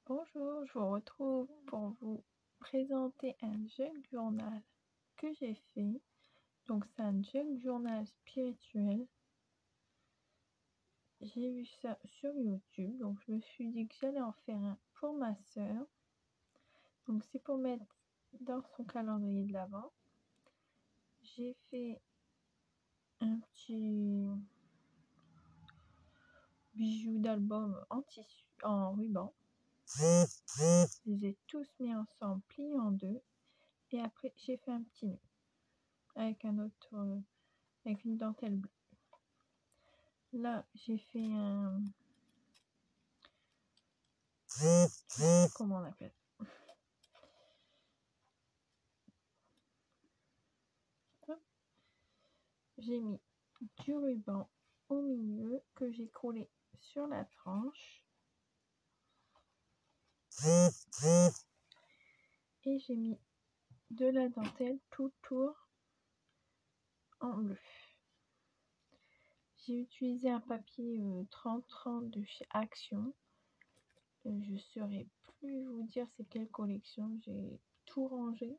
Bonjour, je vous retrouve pour vous présenter un jug journal que j'ai fait. Donc c'est un jug journal spirituel. J'ai vu ça sur YouTube, donc je me suis dit que j'allais en faire un pour ma sœur. Donc c'est pour mettre dans son calendrier de l'Avent. J'ai fait un petit bijou d'album en tissu, en ruban. Je les ai tous mis ensemble, pliés en deux. Et après j'ai fait un petit nœud avec un autre, avec une dentelle bleue. Là, j'ai fait un... Comment on appelle? Hop. J'ai mis du ruban au milieu que j'ai collé sur la tranche. Et j'ai mis de la dentelle tout autour en bleu. J'ai utilisé un papier 30-30 de chez Action. Je ne saurais plus vous dire c'est quelle collection. J'ai tout rangé.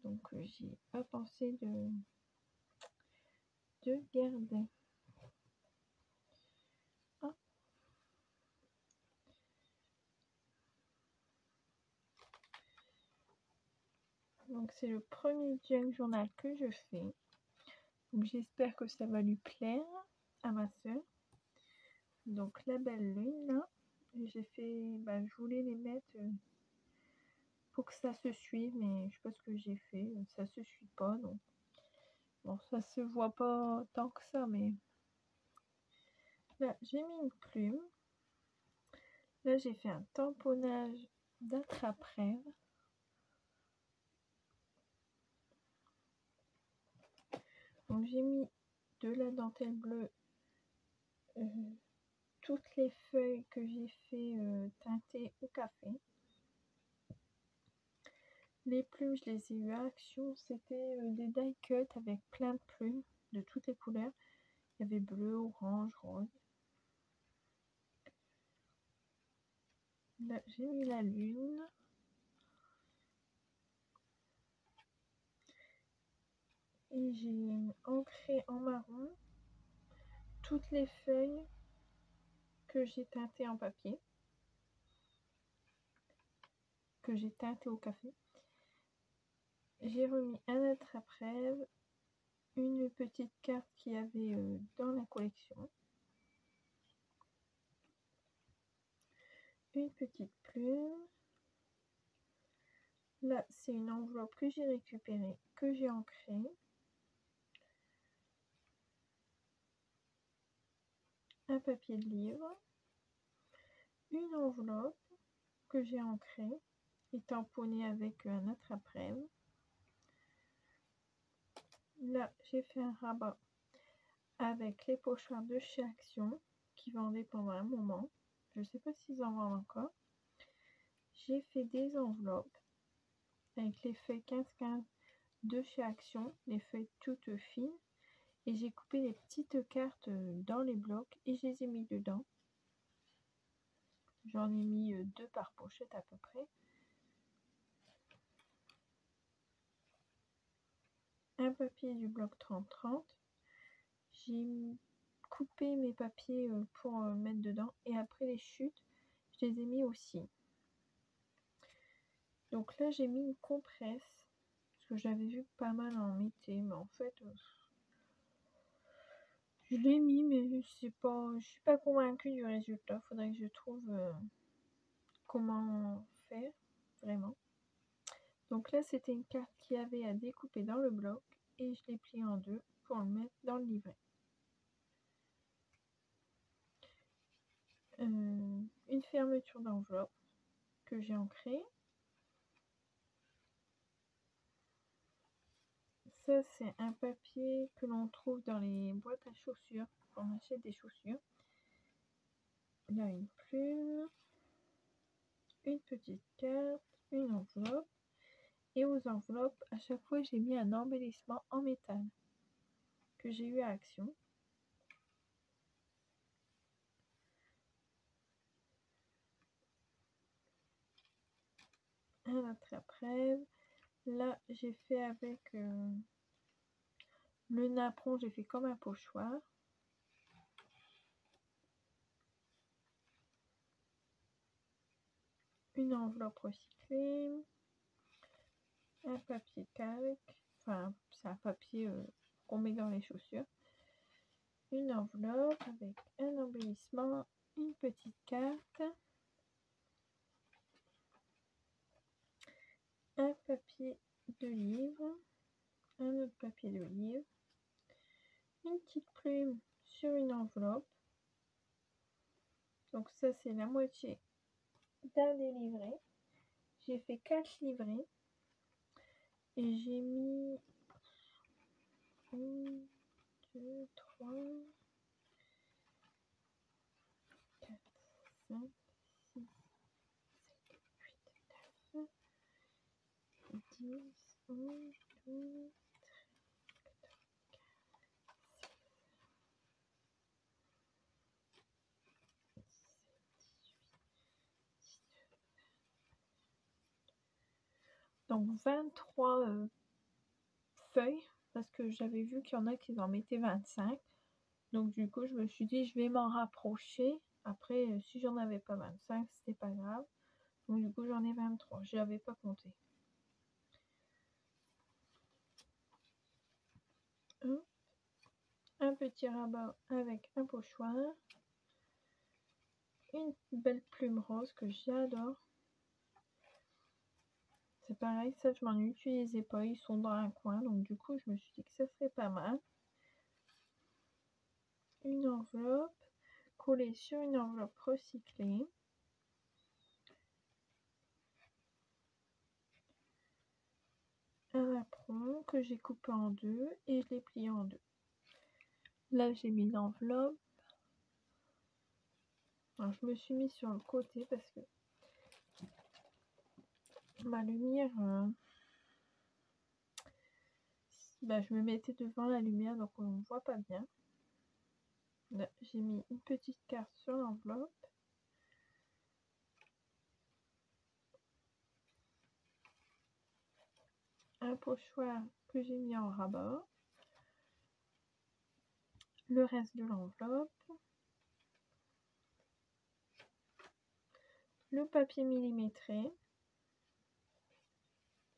Donc j'ai pas pensé de garder. Ah. Donc c'est le premier jug journal que je fais. Donc j'espère que ça va lui plaire à ma soeur. Donc la belle lune là, j'ai fait, je voulais les mettre pour que ça se suive, mais je sais pas ce que j'ai fait, ça se suit pas, donc bon, ça se voit pas tant que ça, mais là j'ai mis une plume. Là j'ai fait un tamponnage d'attrape-rêve. Donc j'ai mis de la dentelle bleue, toutes les feuilles que j'ai fait teinter au café. Les plumes, je les ai eues à Action. C'était des die cut avec plein de plumes de toutes les couleurs. Il y avait bleu, orange, rose. Là, j'ai mis la lune. Et j'ai ancré en marron toutes les feuilles que j'ai teintées en papier. Que j'ai teinté au café. J'ai remis un attrape-rêve, une petite carte qu'il y avait dans la collection. Une petite plume. Là, c'est une enveloppe que j'ai récupérée, que j'ai ancrée. Un papier de livre. Une enveloppe que j'ai ancrée et tamponnée avec un attrape-rêve. Là, j'ai fait un rabat avec les pochoirs de chez Action qui vendaient pendant un moment. Je ne sais pas s'ils en vendent encore. J'ai fait des enveloppes avec les feuilles 15-15 de chez Action, les feuilles toutes fines. Et j'ai coupé les petites cartes dans les blocs et je les ai mis dedans. J'en ai mis 2 par pochette à peu près. Un papier du bloc 30-30. J'ai coupé mes papiers pour mettre dedans. Et après les chutes, je les ai mis aussi. Donc là, j'ai mis une compresse. Parce que j'avais vu pas mal en été. Mais en fait, je l'ai mis, mais je suis pas convaincue du résultat. Faudrait que je trouve comment faire vraiment. Donc là, c'était une carte qui avait à découper dans le bloc. Et je l'ai plié en deux pour le mettre dans le livret. Une fermeture d'enveloppe que j'ai ancrée. Ça, c'est un papier que l'on trouve dans les boîtes à chaussures quand on achète des chaussures. Là, une plume, une petite carte, une enveloppe. Et aux enveloppes, à chaque fois, j'ai mis un embellissement en métal que j'ai eu à Action. un attrape-rêve. Là, j'ai fait avec le napperon, j'ai fait comme un pochoir. Une enveloppe recyclée. Un papier calque. Enfin, c'est un papier qu'on met dans les chaussures. Une enveloppe avec un embellissement, une petite carte. Un papier de livre. Un autre papier de livre. Une petite plume sur une enveloppe. Donc ça, c'est la moitié d'un des livrets. J'ai fait 4 livrets. Et j'ai mis 1, 2, 3, 4, 5, 6, 7, 8, 9, 10, 11, 12, donc 23 feuilles, parce que j'avais vu qu'il y en a qui en mettaient 25. Donc du coup, je me suis dit, je vais m'en rapprocher. Après, si j'en avais pas 25, c'était pas grave. Donc du coup, j'en ai 23. Je n'avais pas compté. Un petit rabat avec un pochoir. Une belle plume rose que j'adore. C'est pareil, ça je m'en utilisais pas, ils sont dans un coin, donc du coup je me suis dit que ça serait pas mal. Une enveloppe collée sur une enveloppe recyclée. Un apron que j'ai coupé en deux et je l'ai plié en deux. Là j'ai mis l'enveloppe. Je me suis mis sur le côté parce que ma lumière, je me mettais devant la lumière donc on ne voit pas bien. Là j'ai mis une petite carte sur l'enveloppe. Un pochoir que j'ai mis en rabat. Le reste de l'enveloppe. Le papier millimétré.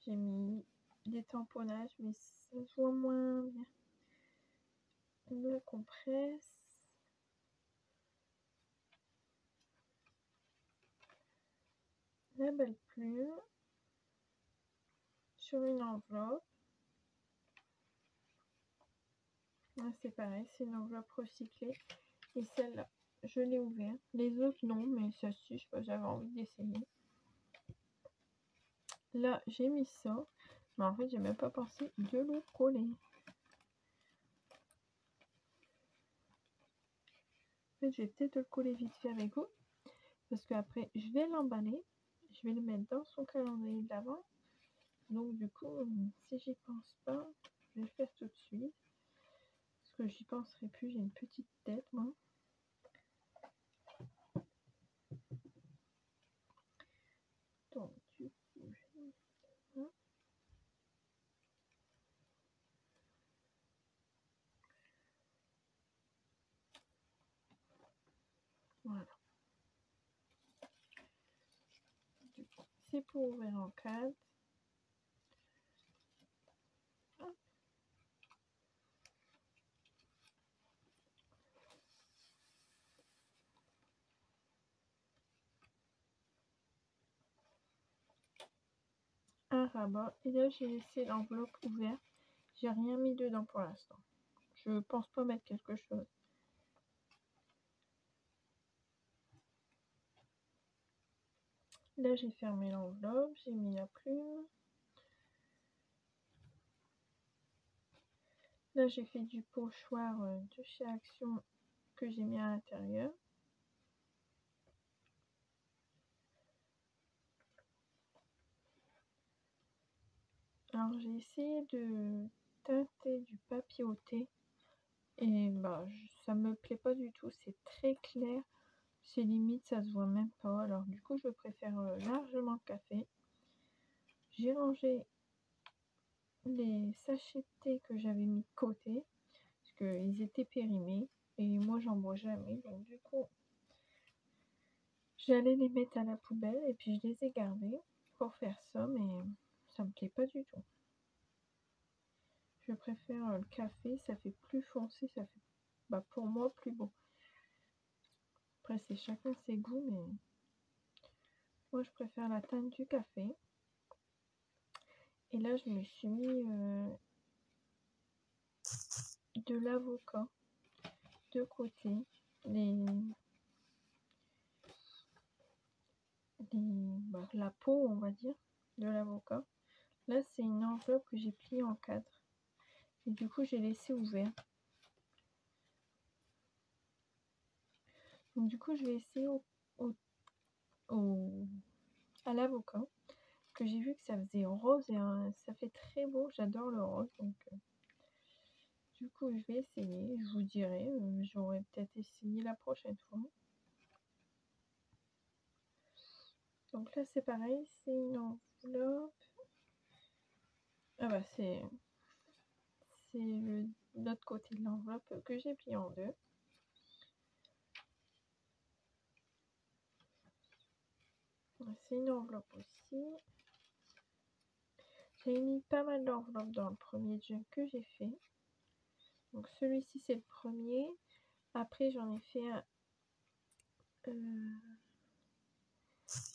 J'ai mis des tamponnages, mais ça se voit moins bien. La compresse. La belle plume. Sur une enveloppe. C'est pareil, c'est une enveloppe recyclée. Et celle-là, je l'ai ouverte. Les autres, non, mais celle-ci, je sais pas, j'avais envie d'essayer. Là, j'ai mis ça. Mais en fait, j'ai même pas pensé de le coller. En fait, je vais peut-être le coller vite fait avec vous. Parce qu'après, je vais l'emballer. Je vais le mettre dans son calendrier de l'avant. Donc, du coup, si j'y pense pas, je vais le faire tout de suite. Parce que j'y penserai plus. J'ai une petite tête, moi. Donc, du coup, je vais ça. Voilà. C'est pour ouvrir en cadre. Un rabat. Et là, j'ai laissé l'enveloppe ouverte. J'ai rien mis dedans pour l'instant. Je pense pas mettre quelque chose. Là, j'ai fermé l'enveloppe. J'ai mis la plume. Là, j'ai fait du pochoir de chez Action que j'ai mis à l'intérieur. Alors, j'ai essayé de teinter du papier au thé. Et ça me plaît pas du tout. C'est très clair. C'est limite, ça se voit même pas. Alors, du coup, je préfère largement le café. j'ai rangé les sachets de thé que j'avais mis de côté, parce qu'ils étaient périmés, et moi j'en bois jamais, donc du coup, j'allais les mettre à la poubelle, et puis je les ai gardés pour faire ça, mais ça me plaît pas du tout. Je préfère le café, ça fait plus foncé, ça fait, pour moi, plus beau. Après, c'est chacun ses goûts, mais moi, je préfère la teinte du café. Et là, je me suis mis de l'avocat de côté, la peau, on va dire, de l'avocat. Là, c'est une enveloppe que j'ai pliée en 4. Et du coup, j'ai laissé ouvert. Donc, du coup, je vais essayer à l'avocat, que j'ai vu que ça faisait rose et ça fait très beau. J'adore le rose. Donc, du coup, je vais essayer. Je vous dirai. J'aurais peut-être essayé la prochaine fois. Donc là, c'est pareil. C'est une enveloppe. Ah bah, c'est l'autre côté de l'enveloppe que j'ai plié en 2. C'est une enveloppe aussi. J'ai mis pas mal d'enveloppes dans le premier jug que j'ai fait. Donc celui-ci c'est le premier. Après j'en ai fait un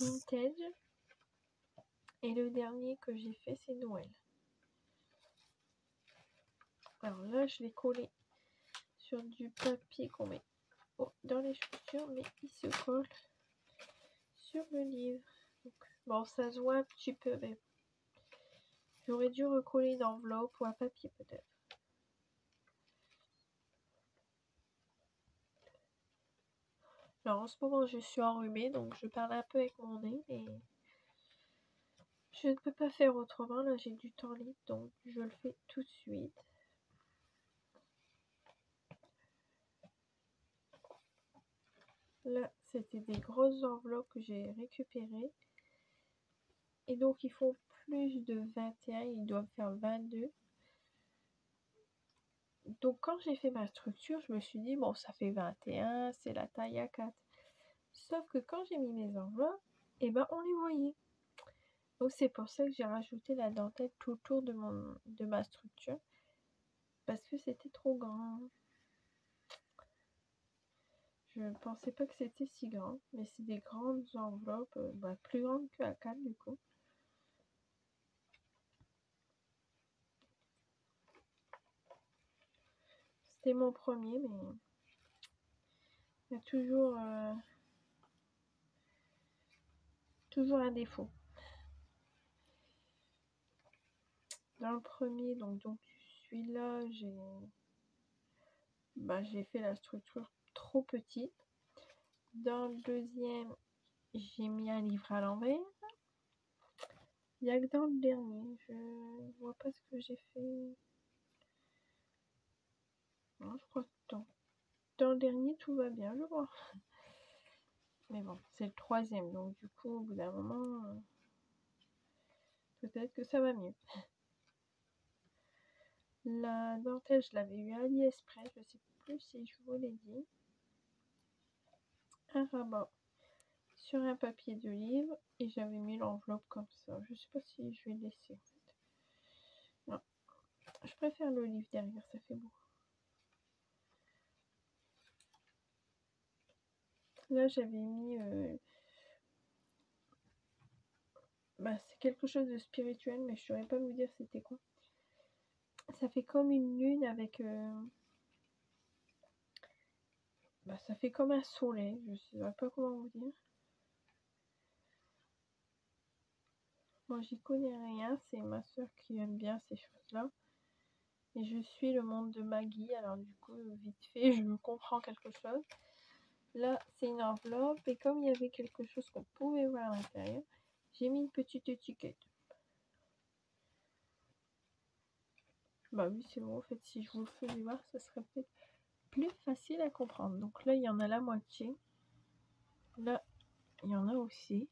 vintage. Et le dernier que j'ai fait c'est Noël. Alors là je l'ai collé sur du papier qu'on met dans les chaussures, mais il se colle sur le livre. Donc, bon, ça se voit un petit peu, mais j'aurais dû recoller une enveloppe ou un papier peut-être. Alors en ce moment je suis enrhumée, donc je parle un peu avec mon nez, mais je ne peux pas faire autrement. Là j'ai du temps libre, donc je le fais tout de suite. Là c'était des grosses enveloppes que j'ai récupérées. Et donc il faut plus de 21, ils doivent faire 22. Donc quand j'ai fait ma structure, je me suis dit bon ça fait 21, c'est la taille A4. Sauf que quand j'ai mis mes enveloppes, et ben on les voyait. Donc c'est pour ça que j'ai rajouté la dentelle tout autour de ma structure. Parce que c'était trop grand. Je ne pensais pas que c'était si grand. Mais c'est des grandes enveloppes, plus grandes que A4 du coup. C'était mon premier, mais il y a toujours un défaut. Dans le premier, donc celui-là, j'ai fait la structure trop petite. Dans le deuxième, j'ai mis un livre à l'envers. Il n'y a que dans le dernier, je ne vois pas ce que j'ai fait. Non, je crois que dans le dernier, tout va bien, je vois. Mais bon, c'est le troisième, donc du coup, au bout d'un moment, peut-être que ça va mieux. La dentelle, je l'avais eu à AliExpress, je sais plus si je vous l'ai dit. Un rabat sur un papier de livre et j'avais mis l'enveloppe comme ça. Je sais pas si je vais le laisser en fait. Non, je préfère le livre derrière, ça fait beau. Là, j'avais mis c'est quelque chose de spirituel, mais je saurais pas vous dire c'était quoi. Ça fait comme une lune avec ça fait comme un soleil, je sais pas comment vous dire. Moi j'y connais rien, c'est ma soeur qui aime bien ces choses-là. Et je suis le monde de Maggie, alors du coup vite fait je comprends quelque chose. Là c'est une enveloppe et comme il y avait quelque chose qu'on pouvait voir à l'intérieur, j'ai mis une petite étiquette. Bah oui c'est bon, en fait si je vous le faisais voir ça serait peut-être plus facile à comprendre. Donc là il y en a la moitié. Là il y en a aussi.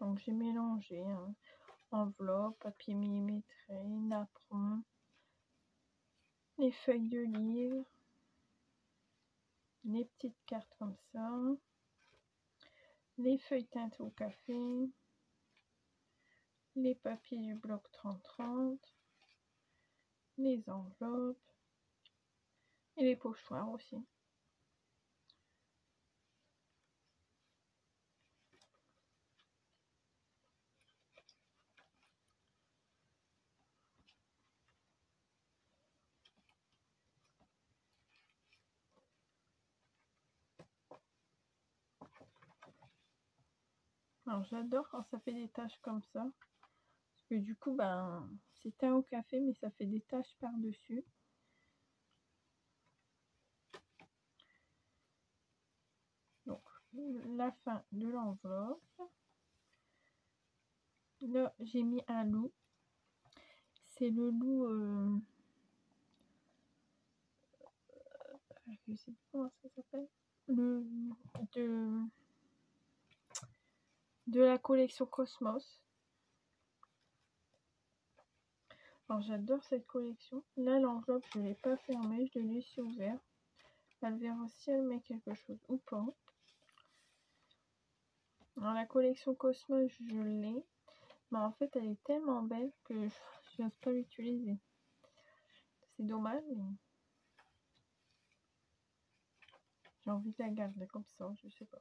Donc j'ai mélangé enveloppe, papier millimétré, napperon, les feuilles de livre, les petites cartes comme ça, les feuilles teintées au café, les papiers du bloc 30-30, les enveloppes et les pochoirs aussi. Alors j'adore quand ça fait des taches comme ça. Parce que du coup, ben, c'est teint au café, mais ça fait des taches par-dessus. Donc, la fin de l'enveloppe. Là, j'ai mis un loup. C'est le loup... je sais plus comment ça s'appelle. De la collection Cosmos. Alors j'adore cette collection. Là l'enveloppe je ne l'ai pas fermée, je l'ai laissée ouverte. Elle verra si elle met quelque chose ou pas. Alors la collection Cosmos je l'ai. Mais en fait elle est tellement belle que je n'ose pas l'utiliser. C'est dommage mais j'ai envie de la garder comme ça, je sais pas.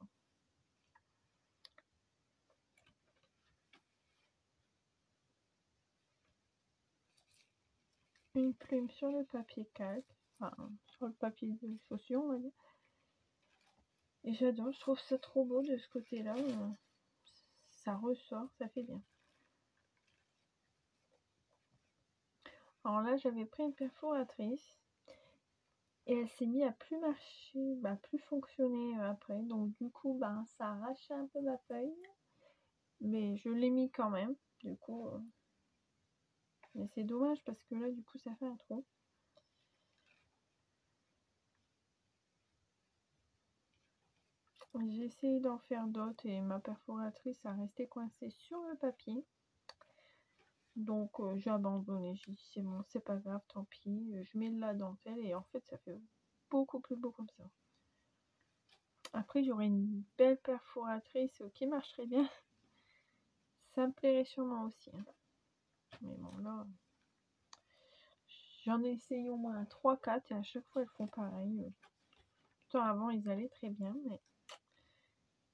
Une plume sur le papier calque, enfin sur le papier de chaussure on va dire. Et j'adore, je trouve ça trop beau de ce côté-là. Ça ressort, ça fait bien. Alors là, j'avais pris une perforatrice et elle s'est mise à plus marcher, plus fonctionner après. Donc du coup, ça a arraché un peu ma feuille, mais je l'ai mis quand même. Du coup, mais c'est dommage parce que là, du coup, ça fait un trou. J'ai essayé d'en faire d'autres et ma perforatrice a resté coincée sur le papier. Donc j'ai abandonné, j'ai dit c'est bon, c'est pas grave, tant pis, je mets de la dentelle et en fait ça fait beaucoup plus beau comme ça. Après j'aurais une belle perforatrice qui marcherait bien, ça me plairait sûrement aussi. Hein. Mais bon là, j'en ai essayé au moins 3-4 et à chaque fois elles font pareil. Pourtant avant ils allaient très bien mais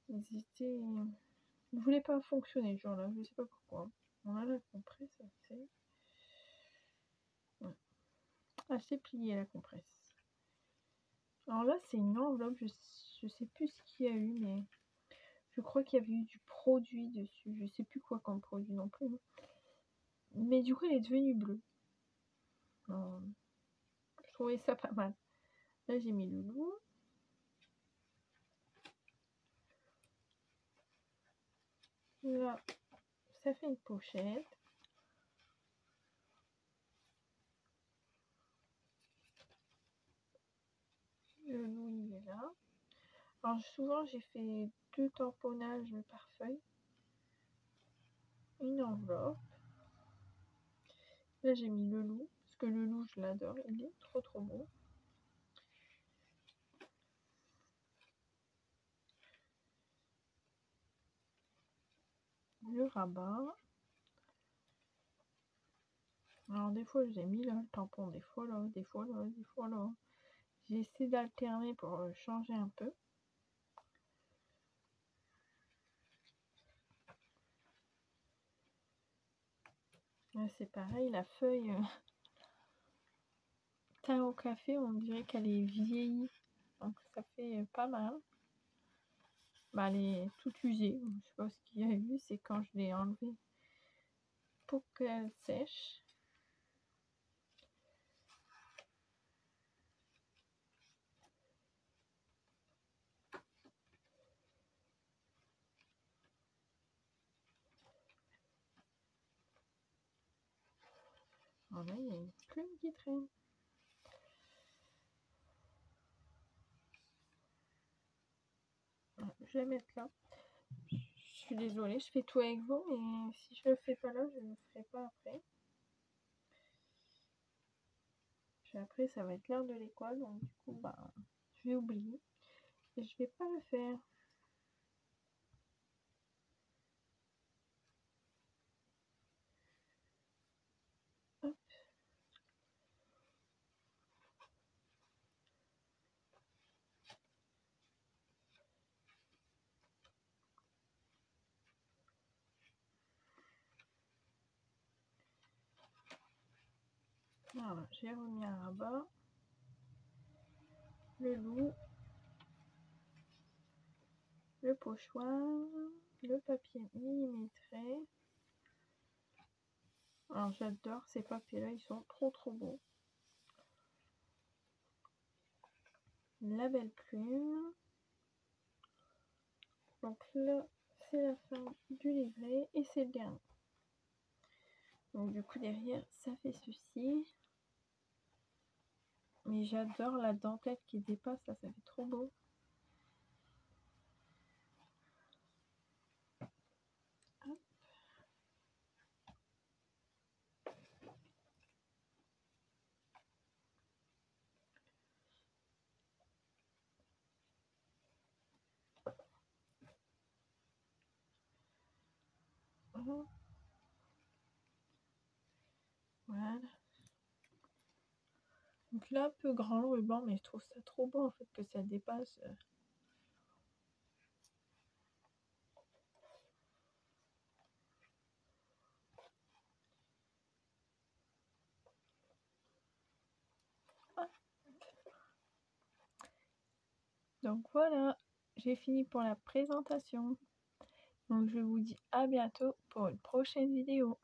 ils voulaient pas fonctionner ce jour-là, je sais pas pourquoi. On a la compresse assez. Ouais. Assez pliée la compresse. Alors là, c'est une enveloppe, je sais plus ce qu'il y a eu, mais je crois qu'il y avait eu du produit dessus. Je sais plus quoi comme produit non plus. Mais du coup, elle est devenue bleue. Alors, je trouvais ça pas mal. Là, j'ai mis le loup. Là, ça fait une pochette. Le loup, il est là. Alors, souvent, j'ai fait 2 tamponnages par feuille. Une enveloppe. Là, j'ai mis le loup. Parce que le loup, je l'adore. Il est trop trop beau. Le rabat. Alors, des fois, j'ai mis là le tampon. Des fois là, des fois là, des fois là. J'ai essayé d'alterner pour changer un peu. Là, c'est pareil, la feuille teint au café, on dirait qu'elle est vieillie. Donc ça fait pas mal. Elle est toute usée. Je sais pas ce qu'il y a eu, c'est quand je l'ai enlevée pour qu'elle sèche. Alors là, il y a une plume qui traîne. Je vais mettre là. Je suis désolée, je fais tout avec vous, mais si je le fais pas là, je le ferai pas après. Puis après, ça va être l'heure de l'école, donc du coup, bah, je vais oublier. Et je vais pas le faire. Hop. Voilà, j'ai remis un rabat. Le loup. Le pochoir. Le papier millimétré. Alors j'adore ces papiers-là, ils sont trop beaux. La belle plume. Donc là, c'est la fin du livret et c'est le dernier. Donc du coup derrière, ça fait ceci. Mais j'adore la dentelle qui dépasse, là, ça fait trop beau. Hop. Voilà. Donc là, un peu grand le ruban, mais je trouve ça trop beau en fait que ça dépasse. Donc voilà, j'ai fini pour la présentation. Donc je vous dis à bientôt pour une prochaine vidéo.